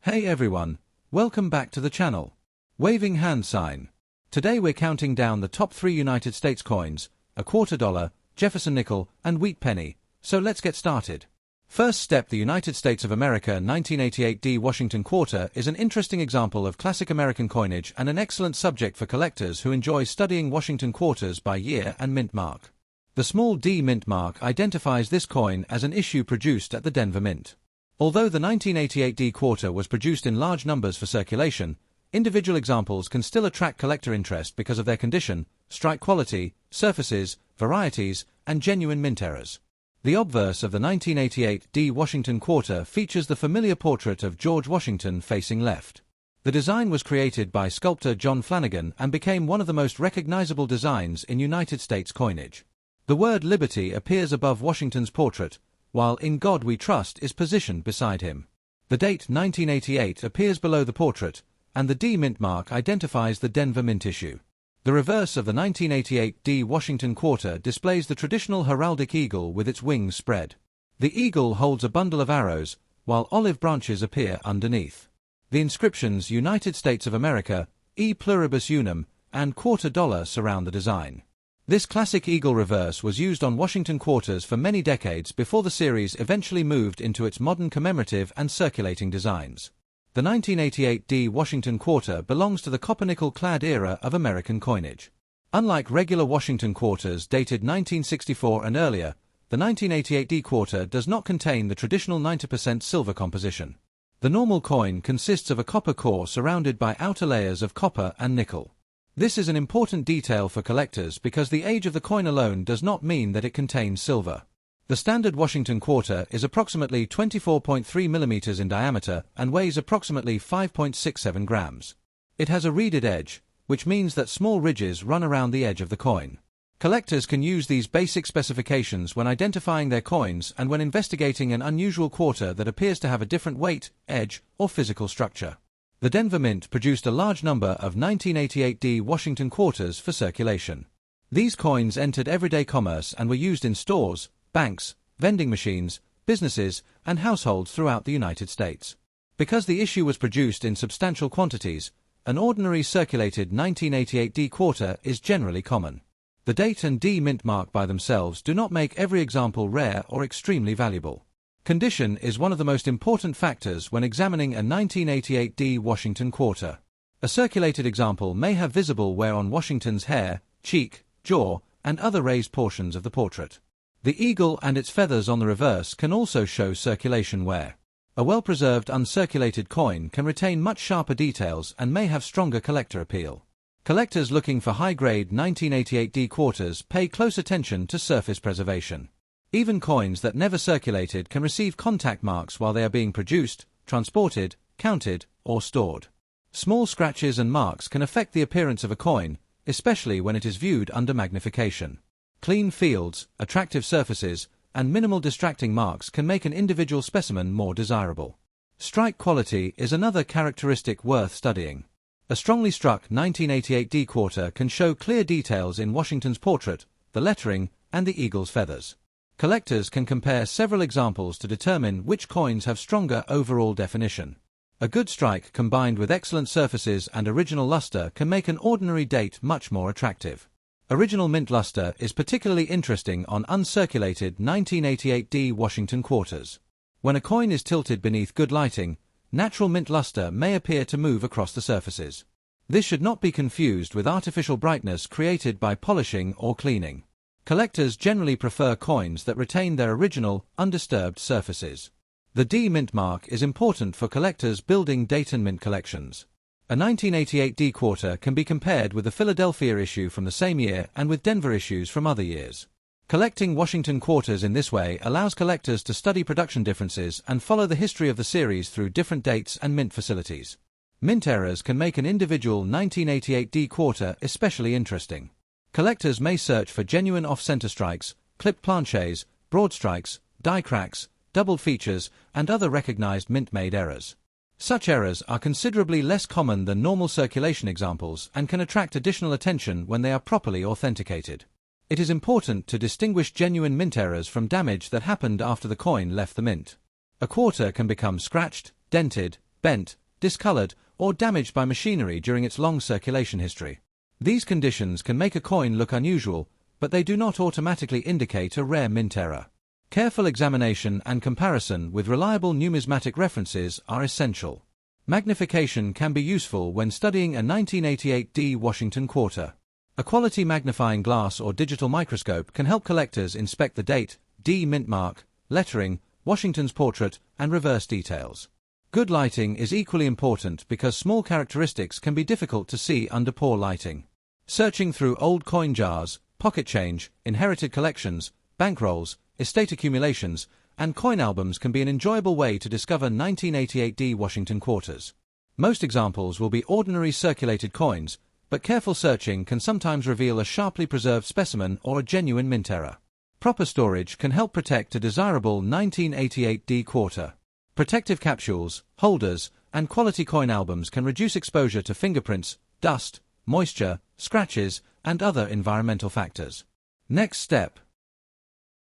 Hey everyone, welcome back to the channel. Waving hand sign. Today we're counting down the top 3 United States coins, a $quarter, Jefferson nickel, and wheat penny, so let's get started. First step, the United States of America 1988 D Washington quarter is an interesting example of classic American coinage and an excellent subject for collectors who enjoy studying Washington quarters by year and mint mark. The small D mint mark identifies this coin as an issue produced at the Denver Mint. Although the 1988 D quarter was produced in large numbers for circulation, individual examples can still attract collector interest because of their condition, strike quality, surfaces, varieties, and genuine mint errors. The obverse of the 1988 D Washington quarter features the familiar portrait of George Washington facing left. The design was created by sculptor John Flanagan and became one of the most recognizable designs in United States coinage. The word Liberty appears above Washington's portrait, while In God We Trust is positioned beside him. The date 1988 appears below the portrait, and the D mint mark identifies the Denver Mint issue. The reverse of the 1988 D Washington quarter displays the traditional heraldic eagle with its wings spread. The eagle holds a bundle of arrows, while olive branches appear underneath. The inscriptions United States of America, E Pluribus Unum, and $quarter surround the design. This classic eagle reverse was used on Washington quarters for many decades before the series eventually moved into its modern commemorative and circulating designs. The 1988 D Washington quarter belongs to the copper-nickel-clad era of American coinage. Unlike regular Washington quarters dated 1964 and earlier, the 1988 D quarter does not contain the traditional 90% silver composition. The normal coin consists of a copper core surrounded by outer layers of copper and nickel. This is an important detail for collectors because the age of the coin alone does not mean that it contains silver. The standard Washington quarter is approximately 24.3 mm in diameter and weighs approximately 5.67 grams. It has a reeded edge, which means that small ridges run around the edge of the coin. Collectors can use these basic specifications when identifying their coins and when investigating an unusual quarter that appears to have a different weight, edge, or physical structure. The Denver Mint produced a large number of 1988 D Washington quarters for circulation. These coins entered everyday commerce and were used in stores, banks, vending machines, businesses, and households throughout the United States. Because the issue was produced in substantial quantities, an ordinary circulated 1988 D quarter is generally common. The date and D mint mark by themselves do not make every example rare or extremely valuable. Condition is one of the most important factors when examining a 1988 D Washington quarter. A circulated example may have visible wear on Washington's hair, cheek, jaw, and other raised portions of the portrait. The eagle and its feathers on the reverse can also show circulation wear. A well-preserved uncirculated coin can retain much sharper details and may have stronger collector appeal. Collectors looking for high-grade 1988 D quarters pay close attention to surface preservation. Even coins that never circulated can receive contact marks while they are being produced, transported, counted, or stored. Small scratches and marks can affect the appearance of a coin, especially when it is viewed under magnification. Clean fields, attractive surfaces, and minimal distracting marks can make an individual specimen more desirable. Strike quality is another characteristic worth studying. A strongly struck 1988 D quarter can show clear details in Washington's portrait, the lettering, and the eagle's feathers. Collectors can compare several examples to determine which coins have stronger overall definition. A good strike combined with excellent surfaces and original luster can make an ordinary date much more attractive. Original mint luster is particularly interesting on uncirculated 1988 D Washington quarters. When a coin is tilted beneath good lighting, natural mint luster may appear to move across the surfaces. This should not be confused with artificial brightness created by polishing or cleaning. Collectors generally prefer coins that retain their original, undisturbed surfaces. The D mint mark is important for collectors building Dayton Mint collections. A 1988 D quarter can be compared with the Philadelphia issue from the same year and with Denver issues from other years. Collecting Washington quarters in this way allows collectors to study production differences and follow the history of the series through different dates and mint facilities. Mint errors can make an individual 1988 D quarter especially interesting. Collectors may search for genuine off-center strikes, clipped planchets, broad strikes, die cracks, doubled features, and other recognized mint-made errors. Such errors are considerably less common than normal circulation examples and can attract additional attention when they are properly authenticated. It is important to distinguish genuine mint errors from damage that happened after the coin left the mint. A quarter can become scratched, dented, bent, discolored, or damaged by machinery during its long circulation history. These conditions can make a coin look unusual, but they do not automatically indicate a rare mint error. Careful examination and comparison with reliable numismatic references are essential. Magnification can be useful when studying a 1988 D Washington quarter. A quality magnifying glass or digital microscope can help collectors inspect the date, D mint mark, lettering, Washington's portrait, and reverse details. Good lighting is equally important because small characteristics can be difficult to see under poor lighting. Searching through old coin jars, pocket change, inherited collections, bankrolls, estate accumulations, and coin albums can be an enjoyable way to discover 1988 D Washington quarters. Most examples will be ordinary circulated coins, but careful searching can sometimes reveal a sharply preserved specimen or a genuine mint error. Proper storage can help protect a desirable 1988 D quarter. Protective capsules, holders, and quality coin albums can reduce exposure to fingerprints, dust, moisture, scratches, and other environmental factors. Next step.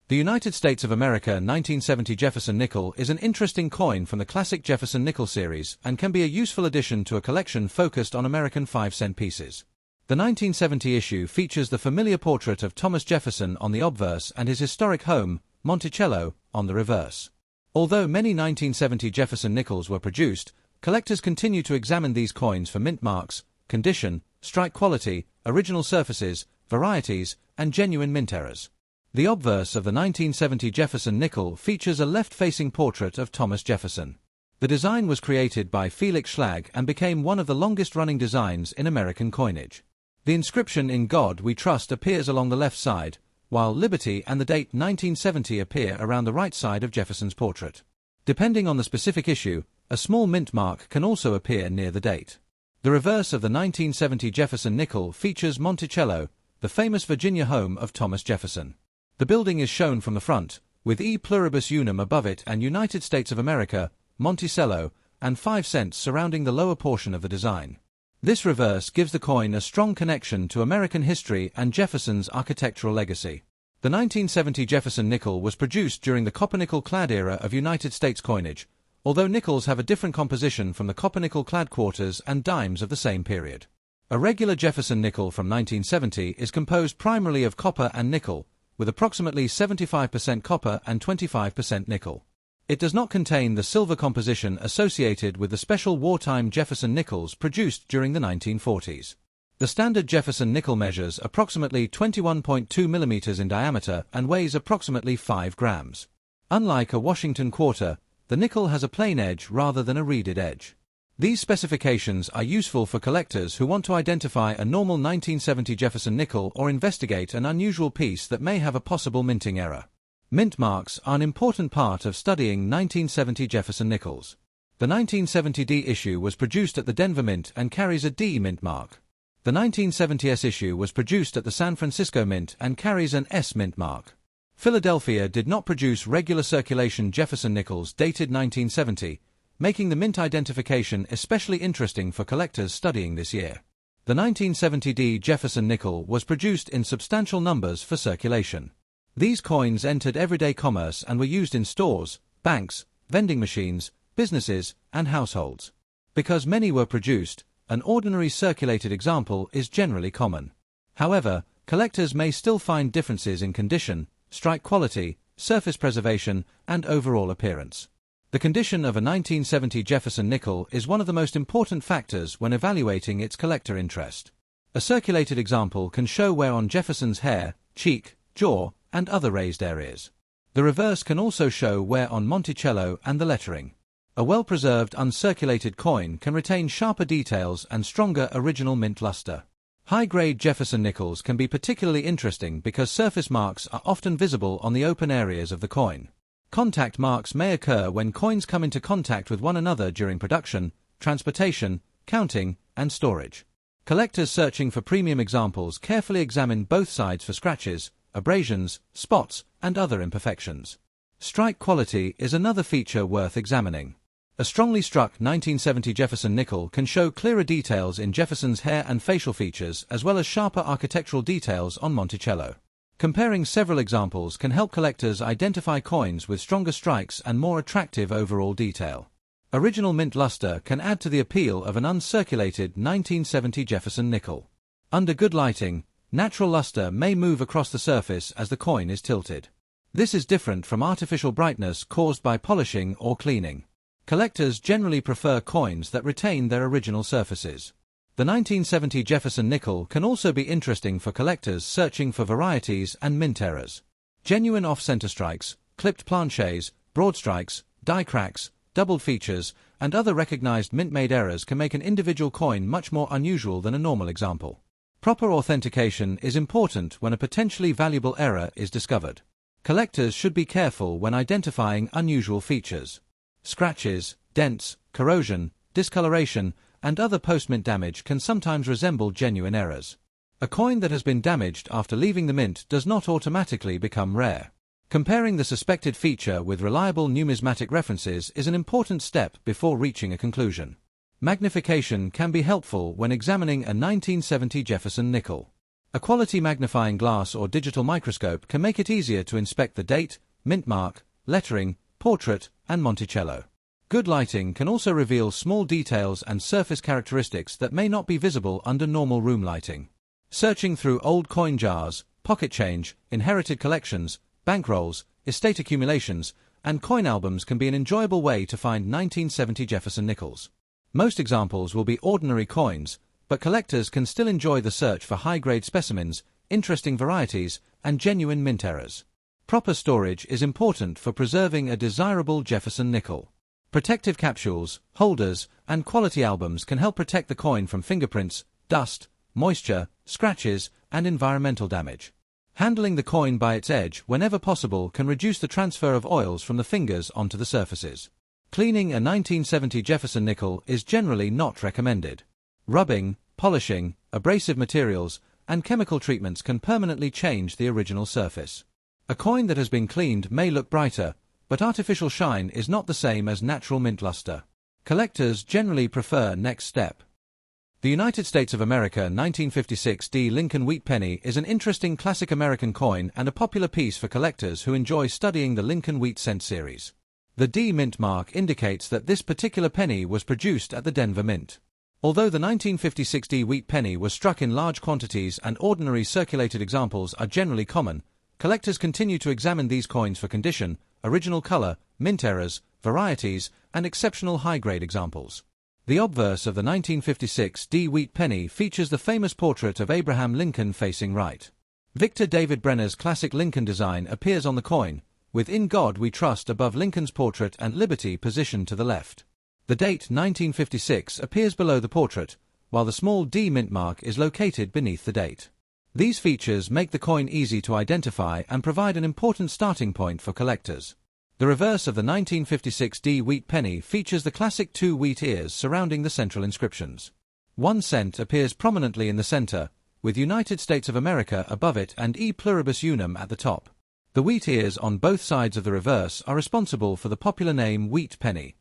The United States of America 1970 Jefferson Nickel is an interesting coin from the classic Jefferson Nickel series and can be a useful addition to a collection focused on American 5-cent pieces. The 1970 issue features the familiar portrait of Thomas Jefferson on the obverse and his historic home, Monticello, on the reverse. Although many 1970 Jefferson Nickels were produced, collectors continue to examine these coins for mint marks, condition, strike quality, original surfaces, varieties, and genuine mint errors. The obverse of the 1970 Jefferson Nickel features a left-facing portrait of Thomas Jefferson. The design was created by Felix Schlag and became one of the longest-running designs in American coinage. The inscription "In God We Trust" appears along the left side, while "Liberty" and the date 1970 appear around the right side of Jefferson's portrait. Depending on the specific issue, a small mint mark can also appear near the date. The reverse of the 1970 Jefferson Nickel features Monticello, the famous Virginia home of Thomas Jefferson. The building is shown from the front, with E pluribus unum above it and United States of America, Monticello, and 5 cents surrounding the lower portion of the design. This reverse gives the coin a strong connection to American history and Jefferson's architectural legacy. The 1970 Jefferson Nickel was produced during the copper-nickel-clad era of United States coinage, although nickels have a different composition from the copper-nickel-clad quarters and dimes of the same period. A regular Jefferson nickel from 1970 is composed primarily of copper and nickel, with approximately 75% copper and 25% nickel. It does not contain the silver composition associated with the special wartime Jefferson nickels produced during the 1940s. The standard Jefferson nickel measures approximately 21.2 mm in diameter and weighs approximately 5 grams. Unlike a Washington quarter, the nickel has a plain edge rather than a reeded edge. These specifications are useful for collectors who want to identify a normal 1970 Jefferson nickel or investigate an unusual piece that may have a possible minting error. Mint marks are an important part of studying 1970 Jefferson nickels. The 1970 D issue was produced at the Denver Mint and carries a D mint mark. The 1970 S issue was produced at the San Francisco Mint and carries an S mint mark. Philadelphia did not produce regular circulation Jefferson nickels dated 1970, making the mint identification especially interesting for collectors studying this year. The 1970 D Jefferson nickel was produced in substantial numbers for circulation. These coins entered everyday commerce and were used in stores, banks, vending machines, businesses, and households. Because many were produced, an ordinary circulated example is generally common. However, collectors may still find differences in condition, strike quality, surface preservation, and overall appearance. The condition of a 1970 Jefferson nickel is one of the most important factors when evaluating its collector interest. A circulated example can show wear on Jefferson's hair, cheek, jaw, and other raised areas. The reverse can also show wear on Monticello and the lettering. A well-preserved uncirculated coin can retain sharper details and stronger original mint luster. High-grade Jefferson nickels can be particularly interesting because surface marks are often visible on the open areas of the coin. Contact marks may occur when coins come into contact with one another during production, transportation, counting, and storage. Collectors searching for premium examples carefully examine both sides for scratches, abrasions, spots, and other imperfections. Strike quality is another feature worth examining. A strongly struck 1970 Jefferson nickel can show clearer details in Jefferson's hair and facial features as well as sharper architectural details on Monticello. Comparing several examples can help collectors identify coins with stronger strikes and more attractive overall detail. Original mint luster can add to the appeal of an uncirculated 1970 Jefferson nickel. Under good lighting, natural luster may move across the surface as the coin is tilted. This is different from artificial brightness caused by polishing or cleaning. Collectors generally prefer coins that retain their original surfaces. The 1970 Jefferson nickel can also be interesting for collectors searching for varieties and mint errors. Genuine off-center strikes, clipped planchets, broad strikes, die cracks, doubled features, and other recognized mint-made errors can make an individual coin much more unusual than a normal example. Proper authentication is important when a potentially valuable error is discovered. Collectors should be careful when identifying unusual features. Scratches, dents, corrosion, discoloration, and other post-mint damage can sometimes resemble genuine errors. A coin that has been damaged after leaving the mint does not automatically become rare. Comparing the suspected feature with reliable numismatic references is an important step before reaching a conclusion. Magnification can be helpful when examining a 1970 Jefferson nickel. A quality magnifying glass or digital microscope can make it easier to inspect the date, mint mark, lettering, portrait, and Monticello. Good lighting can also reveal small details and surface characteristics that may not be visible under normal room lighting. Searching through old coin jars, pocket change, inherited collections, bankrolls, estate accumulations, and coin albums can be an enjoyable way to find 1970 Jefferson nickels. Most examples will be ordinary coins, but collectors can still enjoy the search for high-grade specimens, interesting varieties, and genuine mint errors. Proper storage is important for preserving a desirable Jefferson nickel. Protective capsules, holders, and quality albums can help protect the coin from fingerprints, dust, moisture, scratches, and environmental damage. Handling the coin by its edge whenever possible can reduce the transfer of oils from the fingers onto the surfaces. Cleaning a 1970 Jefferson nickel is generally not recommended. Rubbing, polishing, abrasive materials, and chemical treatments can permanently change the original surface. A coin that has been cleaned may look brighter, but artificial shine is not the same as natural mint luster. Collectors generally prefer next step. The United States of America 1956 D Lincoln Wheat Penny is an interesting classic American coin and a popular piece for collectors who enjoy studying the Lincoln Wheat Cent series. The D mint mark indicates that this particular penny was produced at the Denver Mint. Although the 1956 D wheat penny was struck in large quantities and ordinary circulated examples are generally common, collectors continue to examine these coins for condition, original color, mint errors, varieties, and exceptional high-grade examples. The obverse of the 1956 D wheat penny features the famous portrait of Abraham Lincoln facing right. Victor David Brenner's classic Lincoln design appears on the coin, with "In God We Trust" above Lincoln's portrait and "Liberty" positioned to the left. The date 1956 appears below the portrait, while the small D mint mark is located beneath the date. These features make the coin easy to identify and provide an important starting point for collectors. The reverse of the 1956 D wheat penny features the classic two wheat ears surrounding the central inscriptions. 1 cent appears prominently in the center, with United States of America above it and E pluribus unum at the top. The wheat ears on both sides of the reverse are responsible for the popular name wheat penny.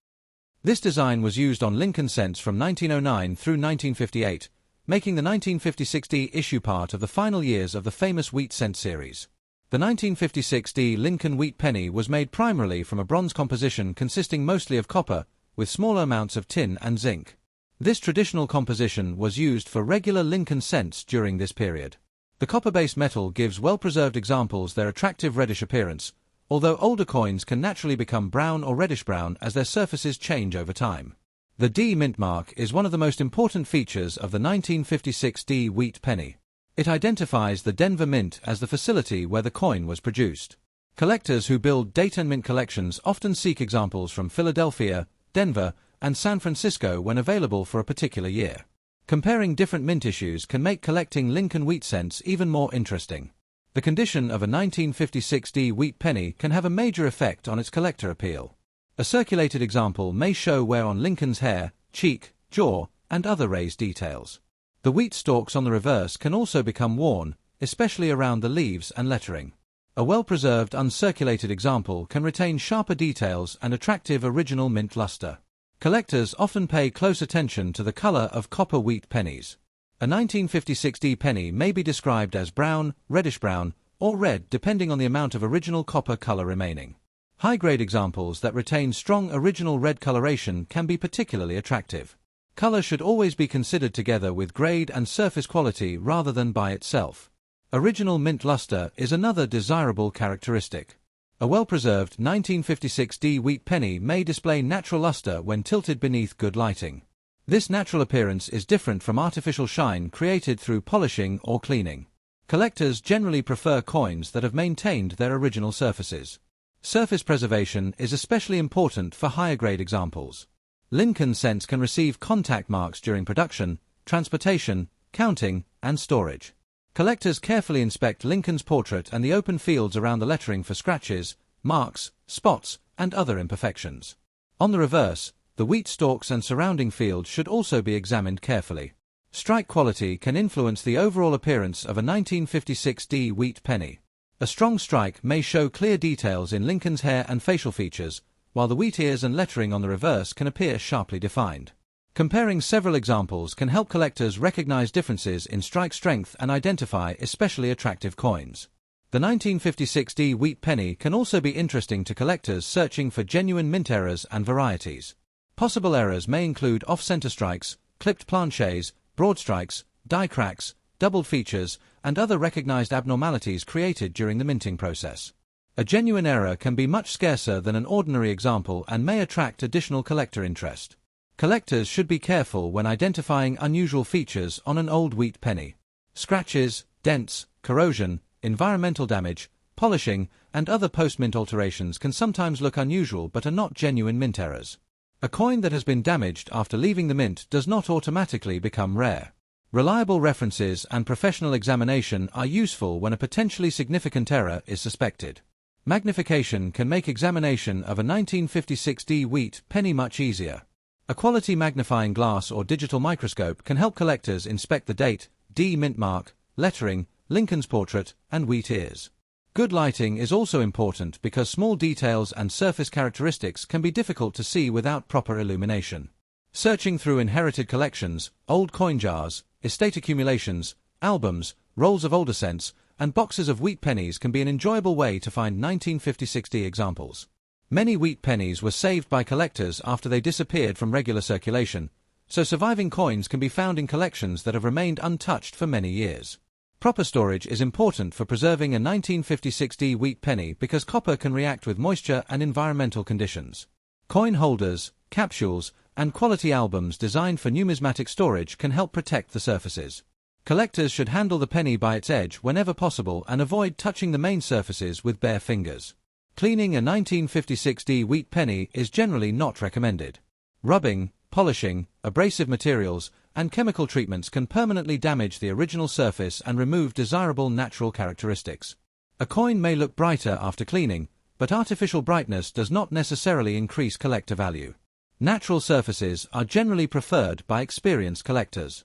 This design was used on Lincoln cents from 1909 through 1958, making the 1956 D issue part of the final years of the famous wheat cent series. The 1956 D Lincoln Wheat Penny was made primarily from a bronze composition consisting mostly of copper, with smaller amounts of tin and zinc. This traditional composition was used for regular Lincoln cents during this period. The copper-based metal gives well-preserved examples their attractive reddish appearance, although older coins can naturally become brown or reddish-brown as their surfaces change over time. The D mint mark is one of the most important features of the 1956 D wheat penny. It identifies the Denver Mint as the facility where the coin was produced. Collectors who build date and mint collections often seek examples from Philadelphia, Denver, and San Francisco when available for a particular year. Comparing different mint issues can make collecting Lincoln wheat cents even more interesting. The condition of a 1956 D wheat penny can have a major effect on its collector appeal. A circulated example may show wear on Lincoln's hair, cheek, jaw, and other raised details. The wheat stalks on the reverse can also become worn, especially around the leaves and lettering. A well-preserved uncirculated example can retain sharper details and attractive original mint luster. Collectors often pay close attention to the color of copper wheat pennies. A 1956 D penny may be described as brown, reddish-brown, or red depending on the amount of original copper color remaining. High-grade examples that retain strong original red coloration can be particularly attractive. Color should always be considered together with grade and surface quality rather than by itself. Original mint luster is another desirable characteristic. A well-preserved 1956D wheat penny may display natural luster when tilted beneath good lighting. This natural appearance is different from artificial shine created through polishing or cleaning. Collectors generally prefer coins that have maintained their original surfaces. Surface preservation is especially important for higher-grade examples. Lincoln cents can receive contact marks during production, transportation, counting, and storage. Collectors carefully inspect Lincoln's portrait and the open fields around the lettering for scratches, marks, spots, and other imperfections. On the reverse, the wheat stalks and surrounding fields should also be examined carefully. Strike quality can influence the overall appearance of a 1956D wheat penny. A strong strike may show clear details in Lincoln's hair and facial features, while the wheat ears and lettering on the reverse can appear sharply defined. Comparing several examples can help collectors recognize differences in strike strength and identify especially attractive coins. The 1956D wheat penny can also be interesting to collectors searching for genuine mint errors and varieties. Possible errors may include off-center strikes, clipped planchets, broad strikes, die cracks, doubled features, and other recognized abnormalities created during the minting process. A genuine error can be much scarcer than an ordinary example and may attract additional collector interest. Collectors should be careful when identifying unusual features on an old wheat penny. Scratches, dents, corrosion, environmental damage, polishing, and other post-mint alterations can sometimes look unusual but are not genuine mint errors. A coin that has been damaged after leaving the mint does not automatically become rare. Reliable references and professional examination are useful when a potentially significant error is suspected. Magnification can make examination of a 1956D wheat penny much easier. A quality magnifying glass or digital microscope can help collectors inspect the date, D mint mark, lettering, Lincoln's portrait, and wheat ears. Good lighting is also important because small details and surface characteristics can be difficult to see without proper illumination. Searching through inherited collections, old coin jars, estate accumulations, albums, rolls of older cents, and boxes of wheat pennies can be an enjoyable way to find 1956D examples. Many wheat pennies were saved by collectors after they disappeared from regular circulation, so surviving coins can be found in collections that have remained untouched for many years. Proper storage is important for preserving a 1956D wheat penny because copper can react with moisture and environmental conditions. Coin holders, capsules, and quality albums designed for numismatic storage can help protect the surfaces. Collectors should handle the penny by its edge whenever possible and avoid touching the main surfaces with bare fingers. Cleaning a 1956D wheat penny is generally not recommended. Rubbing, polishing, abrasive materials, and chemical treatments can permanently damage the original surface and remove desirable natural characteristics. A coin may look brighter after cleaning, but artificial brightness does not necessarily increase collector value. Natural surfaces are generally preferred by experienced collectors.